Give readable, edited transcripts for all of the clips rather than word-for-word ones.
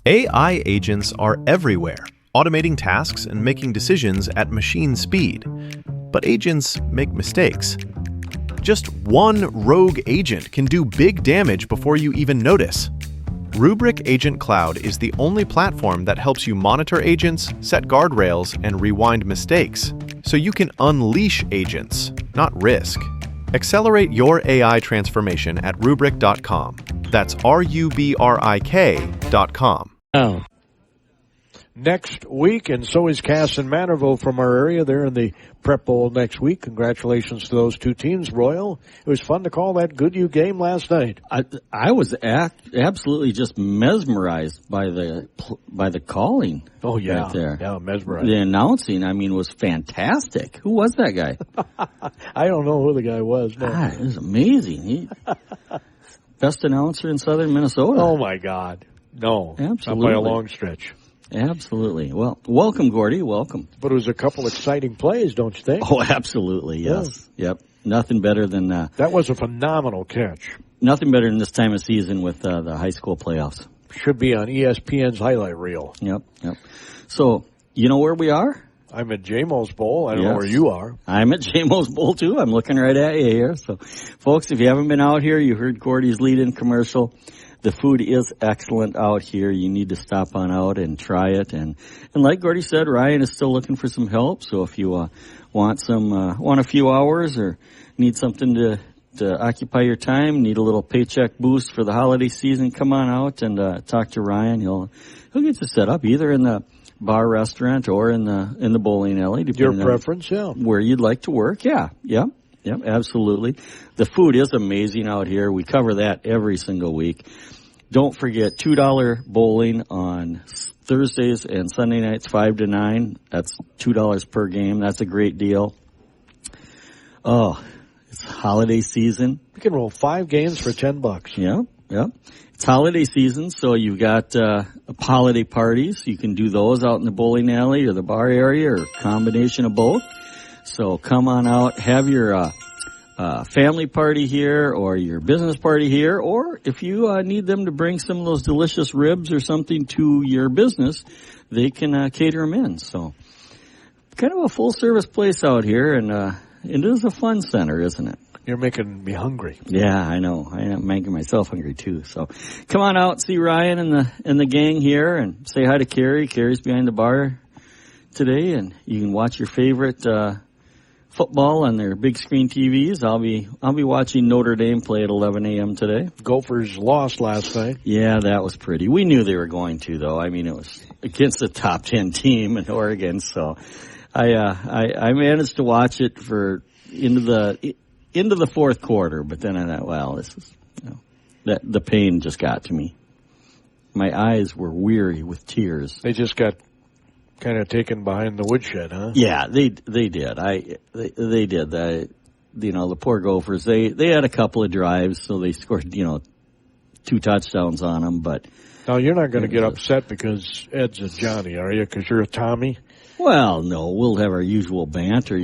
AI agents are everywhere, automating tasks and making decisions at machine speed. But agents make mistakes. Just one rogue agent can do big damage before you even notice. Rubrik Agent Cloud is the only platform that helps you monitor agents, set guardrails, and rewind mistakes, so you can unleash agents, not risk. Accelerate your AI transformation at Rubrik.com. That's RUBRIK.com. Oh. Next week, and so is Cass and Manorville from our area. They're in the Prep Bowl next week. Congratulations to those two teams, Royal. It was fun to call that Goodhue game last night. I was absolutely just mesmerized by the calling. Oh, yeah. Right there. Yeah, mesmerized. The announcing, was fantastic. Who was that guy? I don't know who the guy was. No. It was amazing. Best announcer in southern Minnesota. Oh, my God. No. Absolutely. Not by a long stretch. Absolutely. Well, welcome, Gordy. Welcome. But it was a couple exciting plays, don't you think? Oh, absolutely. Yes. Yeah. Yep. Nothing better than that was a phenomenal catch. Nothing better than this time of season with the high school playoffs. Should be on ESPN's highlight reel. Yep. So, you know where we are? I'm at JMO's Bowl. I don't know where you are. I'm at JMO's Bowl, too. I'm looking right at you here. So, folks, if you haven't been out here, you heard Gordy's lead-in commercial. The food is excellent out here. You need to stop on out and try it. And like Gordy said, Ryan is still looking for some help. So if you want a few hours or need something to occupy your time, need a little paycheck boost for the holiday season, come on out and talk to Ryan. He'll get you set up either in the bar restaurant or in the bowling alley. Your preference, yeah. Where you'd like to work, yeah. Yep, absolutely. The food is amazing out here. We cover that every single week. Don't forget, $2 bowling on Thursdays and Sunday nights, 5 to 9. That's $2 per game. That's a great deal. Oh, it's holiday season. You can roll 5 games for $10. Yeah. It's holiday season, so you've got holiday parties. You can do those out in the bowling alley or the bar area or a combination of both. So come on out, have your family party here or your business party here, or if you need them to bring some of those delicious ribs or something to your business, they can cater them in. So kind of a full-service place out here, and it is a fun center, isn't it? You're making me hungry. Yeah, I know. I am making myself hungry, too. So come on out, see Ryan and the gang here, and say hi to Carrie. Carrie's behind the bar today, and you can watch your favorite football on their big screen TVs. I'll be watching Notre Dame play at 11 a.m. today. Gophers lost last night. Yeah, that was pretty. We knew they were going to, though. It was against a top 10 team in Oregon, so I managed to watch it for into the fourth quarter. But then I thought, well, this is the pain just got to me. My eyes were weary with tears. They just got kind of taken behind the woodshed, huh? Yeah, they did. They did. The poor Gophers, they had a couple of drives, so they scored, 2 touchdowns on them, but. Now, you're not going to get upset because Ed's a Johnny, are you? Because you're a Tommy? Well, no, we'll have our usual banter,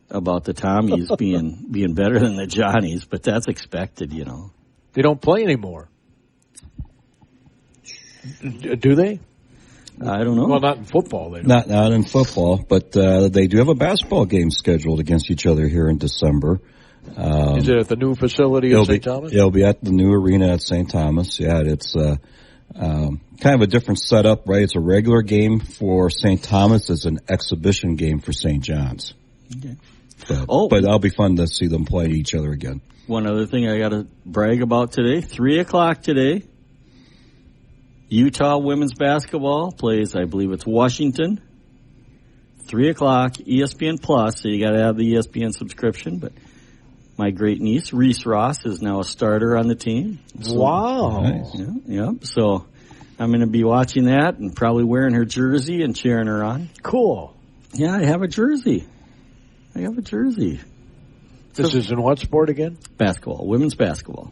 about the Tommies being better than the Johnnies, but that's expected, They don't play anymore. Do they? I don't know. Well, not in football. They don't. Not in football, but they do have a basketball game scheduled against each other here in December. Is it at the new facility at St. Thomas? It'll be at the new arena at St. Thomas. Yeah, it's kind of a different setup, right? It's a regular game for St. Thomas. It's an exhibition game for St. John's. Okay. But it'll be fun to see them play each other again. One other thing I got to brag about today, 3 o'clock today. Utah women's basketball plays, I believe it's Washington. 3 o'clock, ESPN Plus, so you got to have the ESPN subscription. But my great niece, Reese Ross, is now a starter on the team. So, wow. Nice. Yeah. So I'm going to be watching that and probably wearing her jersey and cheering her on. Cool. Yeah, I have a jersey. This is in what sport again? Basketball, women's basketball.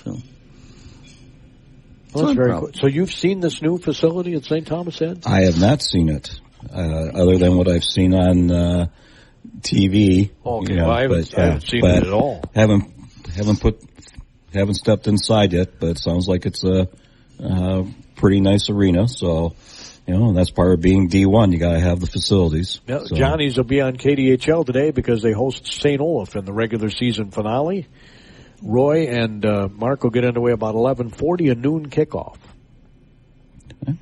So. Well, that's very cool. So you've seen this new facility at St. Thomas, Ed? I have not seen it, other than what I've seen on TV. Okay, well, I haven't seen it at all. Haven't stepped inside yet, but it sounds like it's pretty nice arena. So, that's part of being D1. You got to have the facilities. Yeah, so. Johnny's will be on KDHL today because they host St. Olaf in the regular season finale. Roy and Mark will get underway about 11:40, a noon kickoff.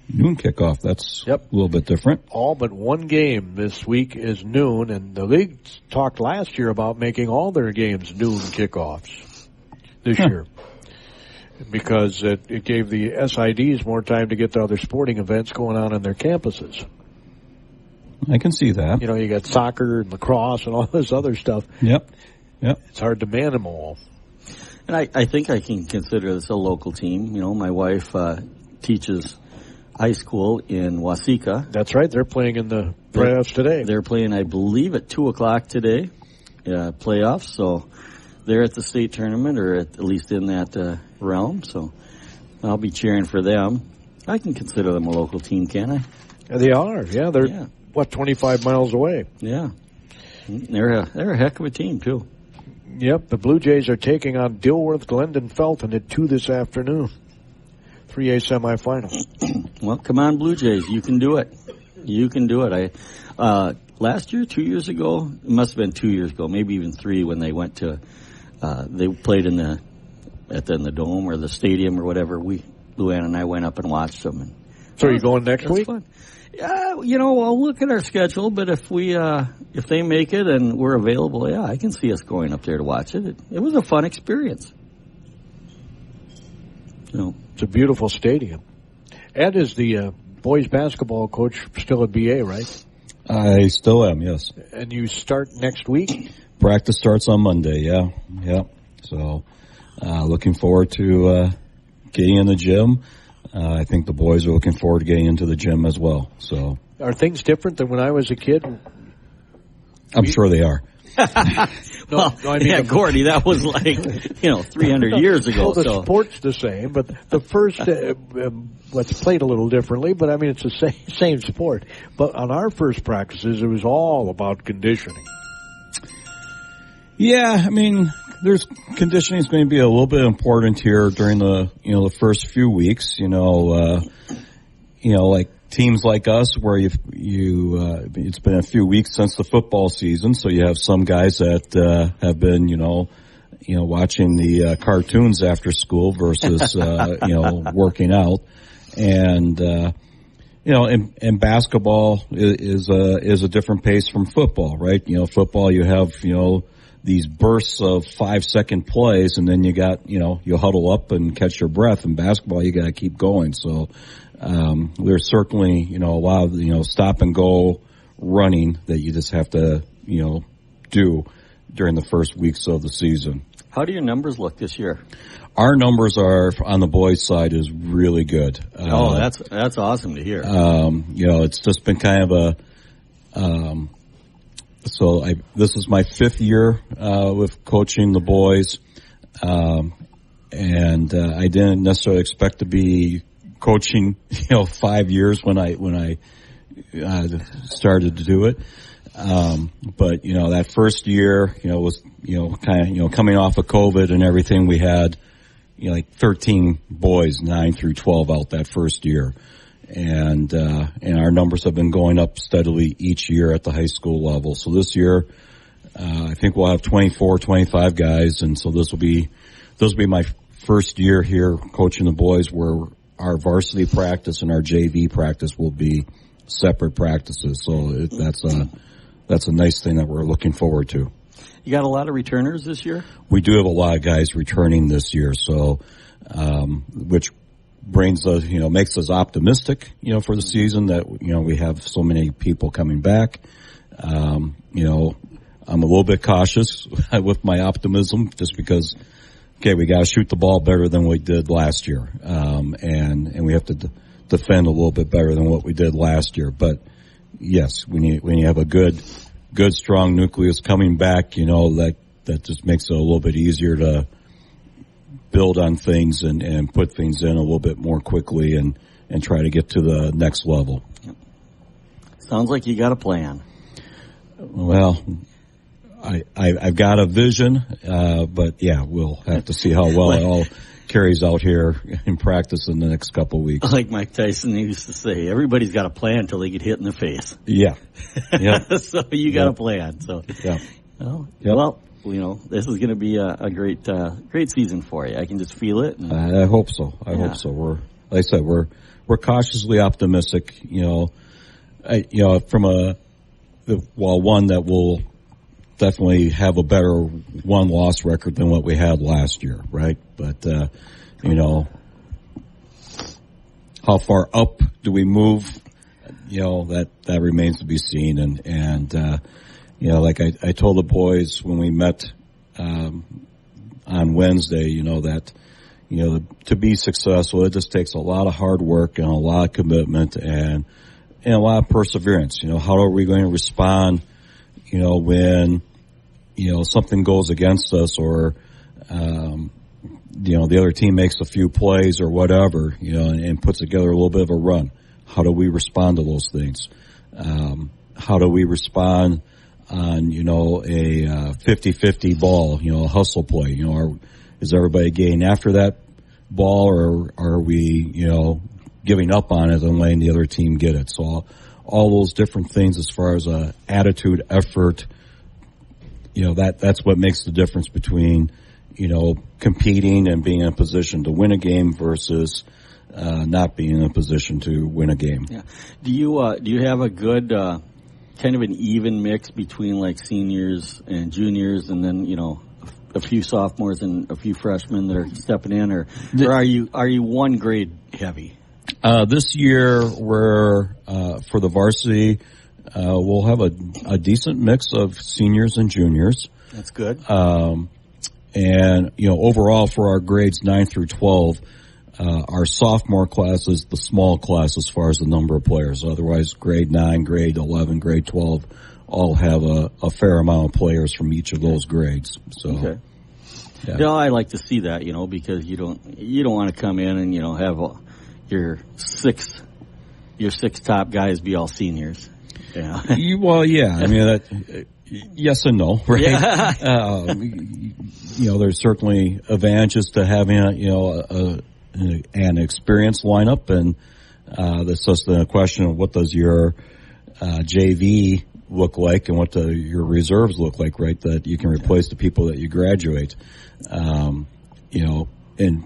Noon kickoff, that's a little bit different. All but one game this week is noon, and the league talked last year about making all their games noon kickoffs this year because it gave the SIDs more time to get to other sporting events going on in their campuses. I can see that. You got soccer and lacrosse and all this other stuff. Yep. It's hard to man them all. And I think I can consider this a local team. My wife teaches high school in Waseca. That's right. They're playing in the playoffs today. They're playing, I believe, at 2 o'clock today, playoffs. So they're at the state tournament, or at least in that realm. So I'll be cheering for them. I can consider them a local team, can I? They are. Yeah, they're 25 miles away. Yeah, they're a heck of a team too. Yep, the Blue Jays are taking on Dilworth Glendon Felton at 2 this afternoon. 3A semifinal. Well, come on, Blue Jays. You can do it. You can do it. Last year, 2 years ago, it must have been 2 years ago, maybe even 3, when they went to, they played in the dome or the stadium or whatever. Luann and I went up and watched them. And so are you going next week? Fun. Yeah, I'll look at our schedule, but if they make it and we're available, I can see us going up there to watch it. It was a fun experience. It's a beautiful stadium. Ed is the boys basketball coach still at BA, right? I still am, yes. And you start next week? Practice starts on Monday, yeah. So, looking forward to getting in the gym. I think the boys are looking forward to getting into the gym as well. So, are things different than when I was a kid? I'm sure they are. No, I mean, Gordy, that was like 300 years ago. Well, the sport's the same, but the first it's played a little differently. But I mean, it's the same sport. But on our first practices, it was all about conditioning. Yeah, I mean, there's conditioning is going to be a little bit important here during the the first few weeks. Like teams like us, where it's been a few weeks since the football season, so you have some guys that have been watching the cartoons after school versus working out, and and basketball is a different pace from football, right? Football, you have these bursts of 5-second plays, and then you got you huddle up and catch your breath. In basketball, you got to keep going. So there's certainly a lot of stop and go running that you just have to do during the first weeks of the season. How do your numbers look this year? Our numbers are on the boys' side is really good. That's awesome to hear. It's just been kind of this is my 5th year with coaching the boys, and I didn't necessarily expect to be coaching 5 years when I started to do it. But that first year was kind of coming off of COVID and everything. We had 13 boys 9 through 12 out that first year. And our numbers have been going up steadily each year at the high school level. So this year, I think we'll have 24, 25 guys. And so this will be my first year here coaching the boys, where our varsity practice and our JV practice will be separate practices. So that's a nice thing that we're looking forward to. You got a lot of returners this year? We do have a lot of guys returning this year. So, which brings us, makes us optimistic, for the season that, we have so many people coming back. I'm a little bit cautious with my optimism just because, we got to shoot the ball better than we did last year. And we have to defend a little bit better than what we did last year. But yes, when you have a good, strong nucleus coming back, that just makes it a little bit easier to build on things and put things in a little bit more quickly and try to get to the next level. Sounds like you got a plan. Well, I've got a vision, but yeah, we'll have to see how well it all carries out here in practice in the next couple of weeks. Like Mike Tyson used to say, everybody's got a plan until they get hit in the face. Yeah. So you got a plan. So, yeah. Well, this is going to be a great season for you. I can just feel it. I hope so. I hope so. Like I said, we're cautiously optimistic. From one that will definitely have a better one-loss record than what we had last year, right? But how far up do we move? That remains to be seen. And like I told the boys when we met on Wednesday, that to be successful, it just takes a lot of hard work and a lot of commitment and a lot of perseverance. How are we going to respond? When something goes against us, or the other team makes a few plays or whatever, and puts together a little bit of a run. How do we respond to those things? How do we respond on, a 50-50 ball, a hustle play? Is everybody getting after that ball, or are we, giving up on it and letting the other team get it? So all those different things as far as attitude, effort, that's what makes the difference between, competing and being in a position to win a game versus not being in a position to win a game. Yeah. Do you have a good kind of an even mix between like seniors and juniors, and then a few sophomores and a few freshmen that are stepping in, or are you one grade heavy? This year we're for the varsity. We'll have a decent mix of seniors and juniors. That's good. And overall for our grades 9 through 12, our sophomore class is the small class as far as the number of players. Otherwise, grade 9, grade 11, grade 12 all have a fair amount of players from each of those grades. So, okay. Yeah. I like to see that, because you don't want to come in and have your six top guys be all seniors. Yeah. Well, yeah. I mean, yes and no, right? Yeah. There's certainly advantages to having an experienced lineup, and that's just a question of what does your JV look like and what do your reserves look like, right? That you can replace the people that you graduate. And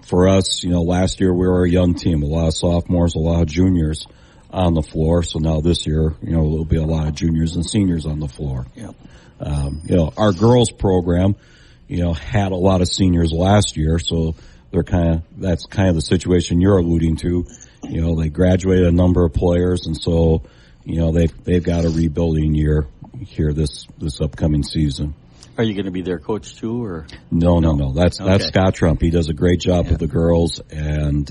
for us, last year we were a young team, a lot of sophomores, a lot of juniors on the floor. So now this year, there'll be a lot of juniors and seniors on the floor. Yep. Our girls program, had a lot of seniors last year, so that's kind of the situation you're alluding to. They graduated a number of players, and so, they've got a rebuilding year here this upcoming season. Are you going to be their coach too, or? No. That's Scott Trump. He does a great job with the girls, and,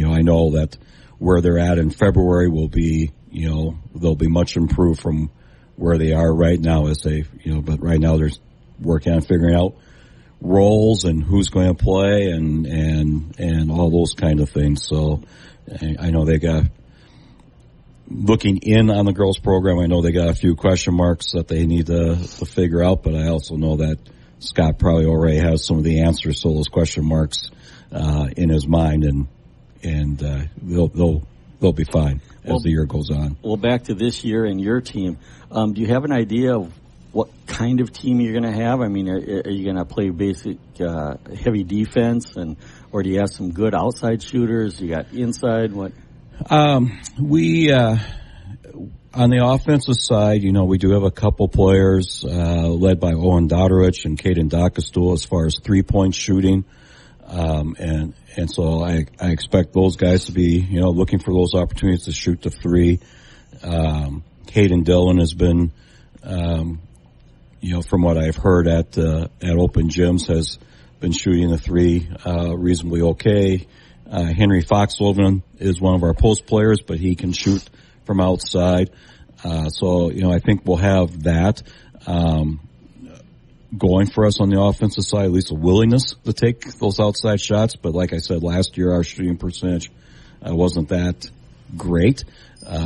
I know that where they're at in February will be, they'll be much improved from where they are right now but right now they're working on figuring out roles and who's going to play and all those kind of things. So I know they got, looking in on the girls program, I know they got a few question marks that they need to figure out, but I also know that Scott probably already has some of the answers to those question marks in his mind, and they'll be fine as the year goes on. Well, back to this year and your team, do you have an idea of what kind of team you're going to have? I mean, are you going to play basic heavy defense, or do you have some good outside shooters? You got inside? What? We on the offensive side, we do have a couple players led by Owen Dodderich and Caden Dockestool as far as 3-point shooting. And so I expect those guys to be, looking for those opportunities to shoot the three. Hayden Dillon has been, from what I've heard at open gyms, has been shooting the three, reasonably okay. Henry Foxloven is one of our post players, but he can shoot from outside. So, I think we'll have that. Going for us on the offensive side, at least a willingness to take those outside shots. But like I said, last year our shooting percentage wasn't that great.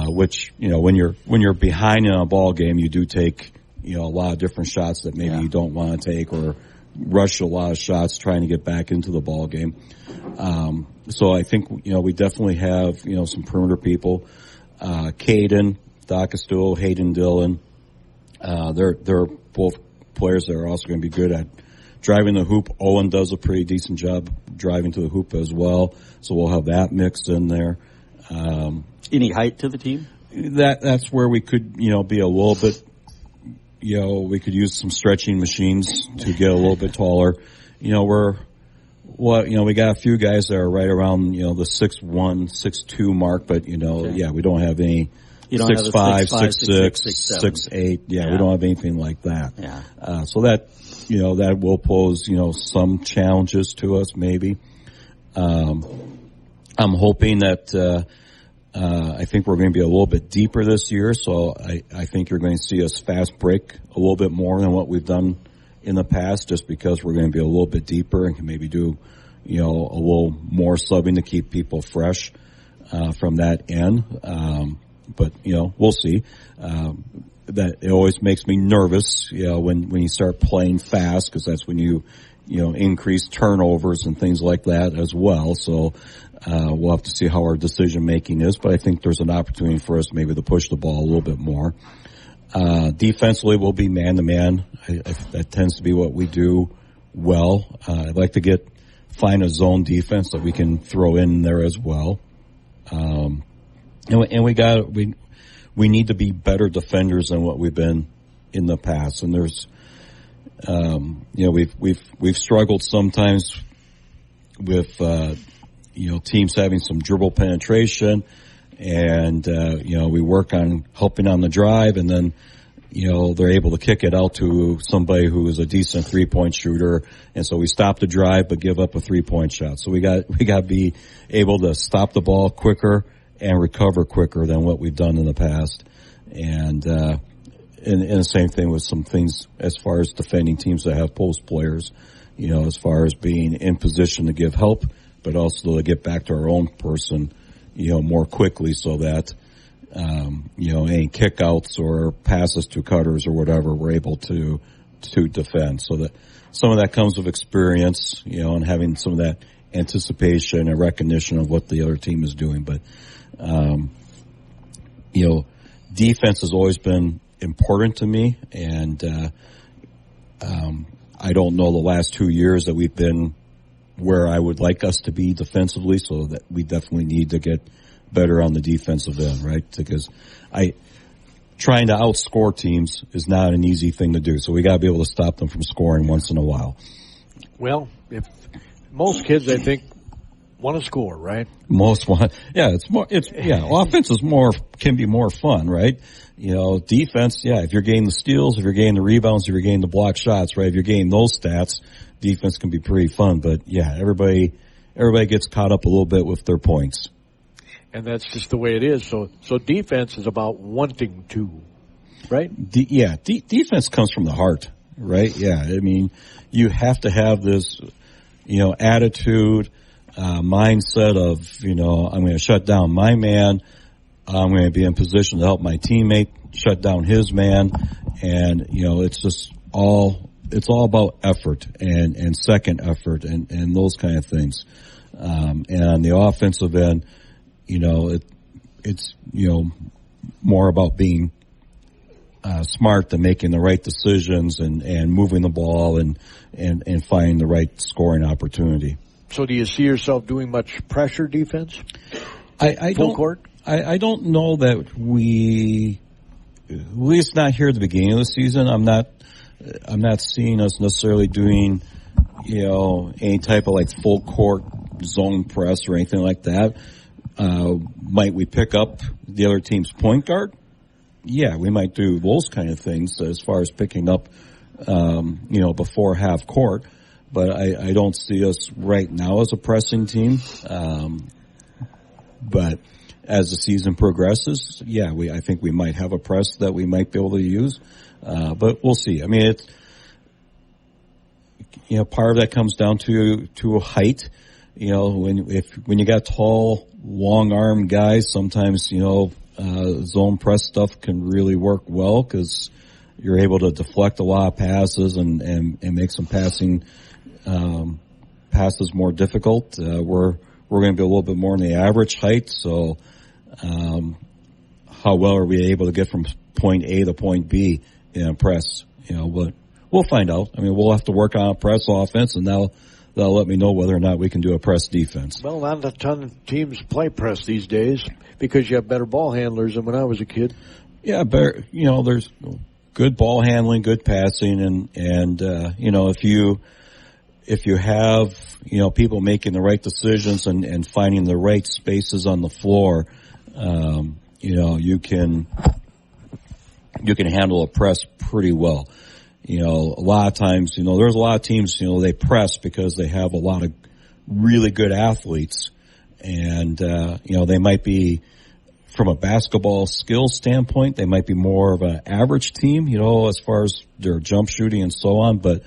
Which, when you're behind in a ball game, you do take, a lot of different shots that maybe you don't want to take, or rush a lot of shots trying to get back into the ball game. So I think, we definitely have, some perimeter people. Caden, Docastul, Hayden Dillon. They're both players that are also going to be good at driving the hoop. Owen does a pretty decent job driving to the hoop as well. So we'll have that mixed in there. Any height to the team? That's where we could, be a little bit, we could use some stretching machines to get a little bit taller. We got a few guys that are right around, the 6'1", 6'2" mark, but, we don't have any 6'5", 6'6", 6'8". Yeah, we don't have anything like that. Yeah. So that, that will pose, some challenges to us maybe. I'm hoping that, I think we're going to be a little bit deeper this year, so I think you're going to see us fast break a little bit more than what we've done in the past, just because we're going to be a little bit deeper and can maybe do, a little more subbing to keep people fresh, from that end. But, we'll see. That it always makes me nervous, when you start playing fast, because that's when you increase turnovers and things like that as well. So, we'll have to see how our decision making is, but I think there's an opportunity for us maybe to push the ball a little bit more. Defensively, we'll be man to man. That tends to be what we do well. I'd like to find a zone defense that we can throw in there as well. And we need to be better defenders than what we've been in the past. And there's, we've struggled sometimes with, teams having some dribble penetration, and, we work on helping on the drive, and then, they're able to kick it out to somebody who is a decent 3-point shooter. And so we stop the drive, but give up a 3-point shot. So we got to be able to stop the ball quicker and recover quicker than what we've done in the past. And the same thing with some things as far as defending teams that have post players, as far as being in position to give help, but also to get back to our own person, more quickly, so that, any kickouts or passes to cutters or whatever, we're able to defend. So that some of that comes with experience, and having some of that anticipation and recognition of what the other team is doing. But, defense has always been important to me, and, I don't know the last 2 years that we've been where I would like us to be defensively, so that we definitely need to get better on the defensive end, right? Because trying to outscore teams is not an easy thing to do, so we got to be able to stop them from scoring once in a while. Well, if most kids, I think, want to score, right? Most want, offense is can be more fun, right? Defense, if you're getting the steals, if you're getting the rebounds, if you're getting the block shots, right? If you're getting those stats, defense can be pretty fun. But everybody gets caught up a little bit with their points. And that's just the way it is. So defense is about wanting to, right? Defense comes from the heart, right? Yeah, I mean, you have to have this, attitude, mindset of, I'm going to shut down my man. I'm going to be in position to help my teammate shut down his man. And, it's just it's all about effort and second effort and those kind of things. And on the offensive end, it's more about being smart than making the right decisions and moving the ball and finding the right scoring opportunity. So do you see yourself doing much pressure defense? Full court? I don't know that at least not here at the beginning of the season. I'm not seeing us necessarily doing, any type of like full court zone press or anything like that. Might we pick up the other team's point guard? Yeah, we might do those kind of things as far as picking up, before half court. But I don't see us right now as a pressing team. But as the season progresses, I think we might have a press that we might be able to use. But we'll see. I mean, part of that comes down to height. when you got tall, long arm guys, sometimes, zone press stuff can really work well because you're able to deflect a lot of passes and make some passes more difficult. We're going to be a little bit more in the average height. So, how well are we able to get from point A to point B in a press? But we'll find out. I mean, we'll have to work on a press offense, and that'll let me know whether or not we can do a press defense. Well, not a ton of teams play press these days because you have better ball handlers than when I was a kid. Yeah, better. There's good ball handling, good passing, and if you have people making the right decisions and finding the right spaces on the floor, you can handle a press pretty well. A lot of times, there's a lot of teams, they press because they have a lot of really good athletes, and they might be, from a basketball skill standpoint, they might be more of an average team, as far as their jump shooting and so on, but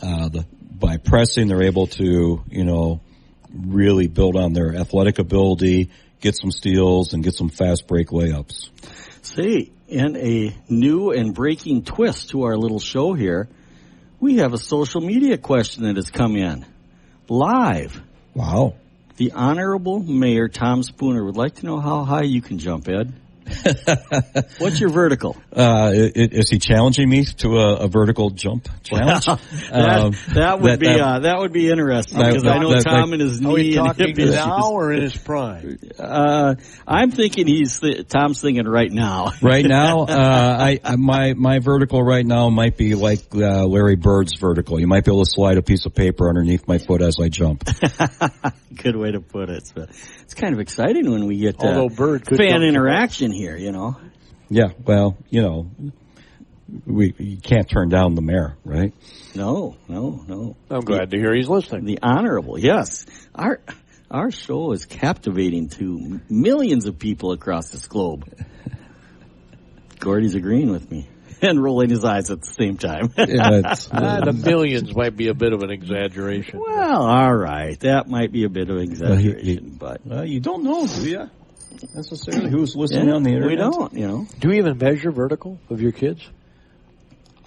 by pressing, they're able to, really build on their athletic ability, get some steals, and get some fast break layups. See, in a new and breaking twist to our little show here, we have a social media question that has come in live. Wow. The Honorable Mayor Tom Spooner would like to know how high you can jump, Ed. What's your vertical? Is he challenging me to a vertical jump challenge? That would be interesting because I know Tom and his knee and hip issues. Now or in his prime? I'm thinking Tom's thinking right now. Right now, my vertical right now might be like Larry Bird's vertical. You might be able to slide a piece of paper underneath my foot as I jump. Good way to put it. So it's kind of exciting when we get fan interaction here, Yeah, well, you can't turn down the mayor, right? No. I'm glad to hear he's listening. The Honorable, yes. Our show is captivating to millions of people across this globe. Gordy's agreeing with me and rolling his eyes at the same time. The millions might be a bit of an exaggeration. Well, all right. That might be a bit of exaggeration, but you don't know, do you? Necessarily who's listening on the internet. We don't, Do you even measure vertical of your kids?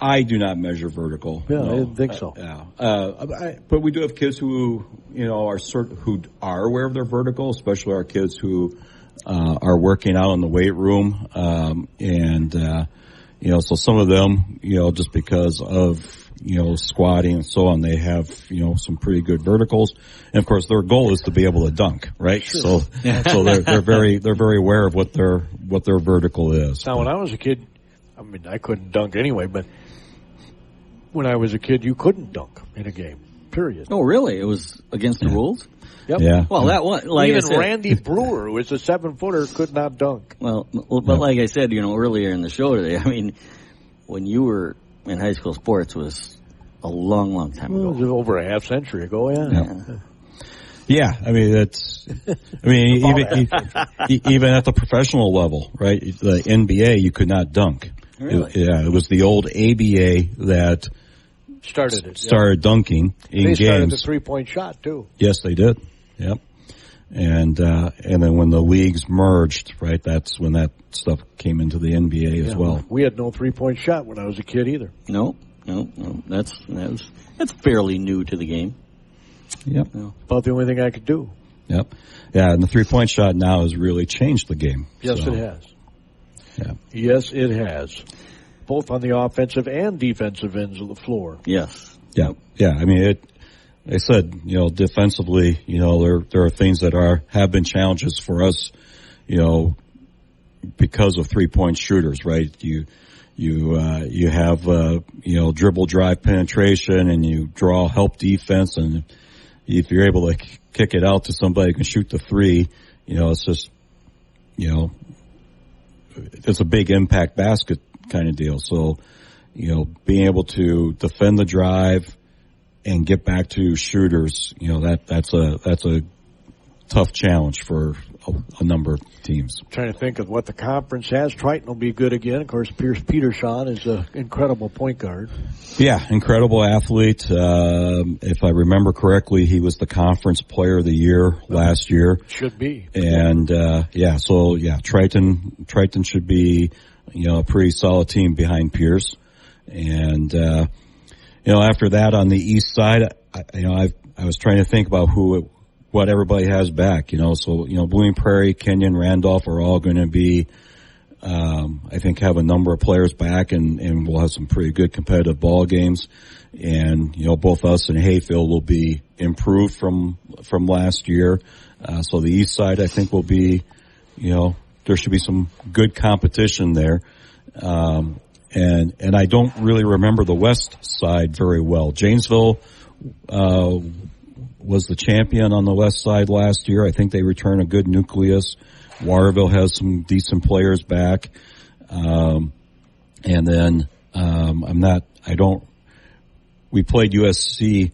I do not measure vertical. Yeah, no. I didn't think so. But we do have kids who, who are aware of their vertical, especially our kids who are working out in the weight room. So some of them, just because of, squatting and so on, they have, some pretty good verticals. And of course their goal is to be able to dunk, right? Sure. So they're very aware of what their vertical is. Now, when I was a kid, I couldn't dunk anyway, but when I was a kid, you couldn't dunk in a game, period. Oh, really? It was against the rules? Yep. Yeah. Well, that one, like even I said, Randy Brewer, who was a 7-footer, could not dunk. Well, but like I said, earlier in the show today, when you were in high school, sports was a long, long time ago. It was over a half century ago, Yeah, even at the professional level, right? The NBA, you could not dunk. Really? It was the old ABA that started dunking in games. They started the 3-point shot too. Yes, they did. Yep. And then when the leagues merged, right, that's when that stuff came into the NBA as well. We had no 3-point shot when I was a kid either. No. That's fairly new to the game. Yep. About the only thing I could do. Yep. Yeah, and the 3-point shot now has really changed the game. Yes, it has. Yeah. Yes, it has. Both on the offensive and defensive ends of the floor. Yes. Yeah. Yeah. They said, defensively, there are things that have been challenges for us, because of 3-point shooters, right? You have, dribble drive penetration and you draw help defense, and if you're able to kick it out to somebody who can shoot the three, it's just, it's a big impact basket kind of deal. So, being able to defend the drive and get back to shooters, that's a tough challenge for a number of teams. Trying to think of what the conference has. Triton will be good again. Of course, Pierce Peterson is an incredible point guard. Yeah, incredible athlete. If I remember correctly, he was the conference player of the year last year. Should be. And Triton should be, a pretty solid team behind Pierce. And after that on the east side, I was trying to think about what everybody has back, Blooming Prairie, Kenyon, Randolph are all going to be, I think have a number of players back and we'll have some pretty good competitive ball games. And, both us and Hayfield will be improved from last year. So the east side, I think will be, there should be some good competition there. And I don't really remember the west side very well. Janesville, was the champion on the west side last year. I think they return a good nucleus. Waterville has some decent players back. And then, we played USC,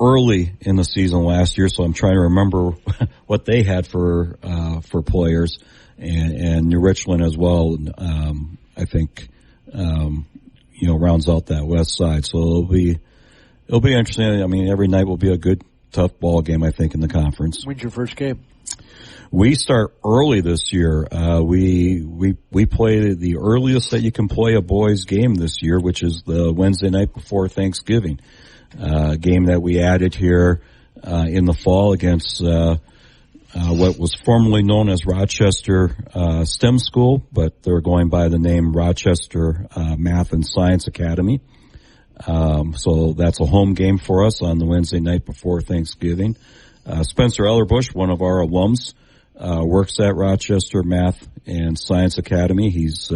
early in the season last year, so I'm trying to remember what they had for players and New Richland as well. I think, rounds out that west side. So it'll be interesting. I mean, every night will be a good, tough ball game, I think, in the conference. When's your first game? We start early this year. We play the earliest that you can play a boys game this year, which is the Wednesday night before Thanksgiving. Game that we added here, in the fall against, what was formerly known as Rochester, STEM School, but they're going by the name Rochester, Math and Science Academy. So that's a home game for us on the Wednesday night before Thanksgiving. Spencer Ellerbush, one of our alums, works at Rochester Math and Science Academy. He's,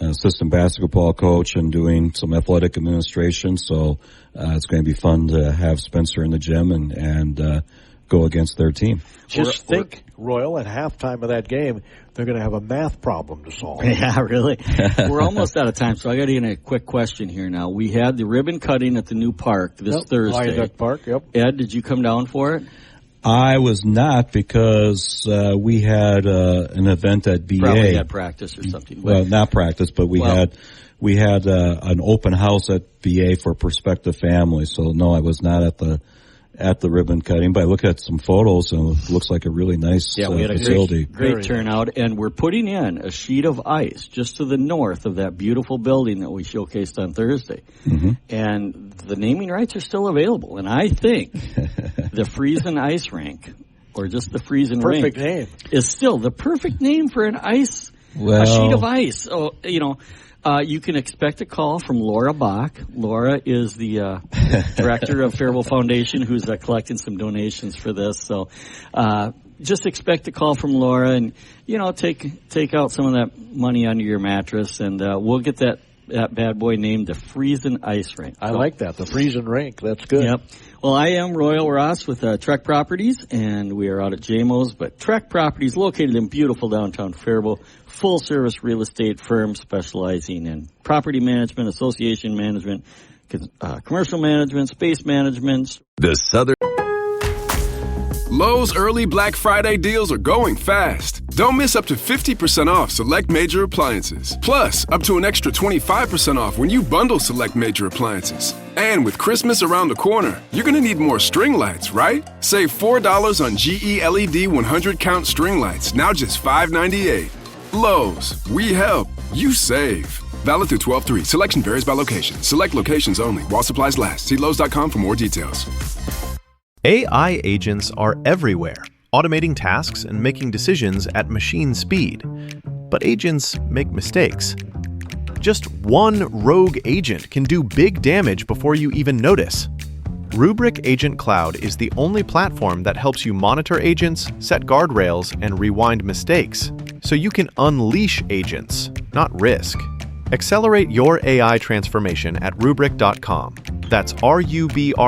assistant basketball coach and doing some athletic administration. So, it's going to be fun to have Spencer in the gym and go against their team. Just think, Royal, at halftime of that game, they're going to have a math problem to solve. Yeah, really. We're almost out of time, so I got to get in a quick question here now. We had the ribbon cutting at the new park this Thursday. Viaduct Park, yep. Ed, did you come down for it? I was not because we had an event at BA. Probably had practice or something. Well, not practice, but we had an open house at BA for prospective families. So no, I was not at the ribbon cutting, but I look at some photos and it looks like a really nice we had a facility. Great turnout, and we're putting in a sheet of ice just to the north of that beautiful building that we showcased on Thursday. Mm-hmm. And the naming rights are still available, and I think the Friesen Ice Rink, or just the Friesen Perfect Rink, name. is still the perfect name for a sheet of ice. So, you can expect a call from Laura Bach. Laura is the director of Faribault Foundation, who's collecting some donations for this. So just expect a call from Laura, and take out some of that money under your mattress, and we'll get that bad boy named the Friesen Ice Rink. I like that, the Friesen Rink. That's good. Yep. Well, I am Royal Ross with Trek Properties, and we are out at JMO's. But Trek Properties, located in beautiful downtown Faribault, full-service real estate firm specializing in property management, association management, commercial management, space management. The Southern Lowe's early Black Friday deals are going fast. Don't miss up to 50% off select major appliances. Plus, up to an extra 25% off when you bundle select major appliances. And with Christmas around the corner, you're going to need more string lights, right? Save $4 on GE LED 100-count string lights, now just $5.98. Lowe's, we help, you save. Valid through 12/3. Selection varies by location. Select locations only. While supplies last. See Lowe's.com for more details. AI agents are everywhere, automating tasks and making decisions at machine speed. But agents make mistakes. Just one rogue agent can do big damage before you even notice. Rubrik Agent Cloud is the only platform that helps you monitor agents, set guardrails, and rewind mistakes, so you can unleash agents, not risk. Accelerate your AI transformation at Rubrik.com. That's RUBRIK.com.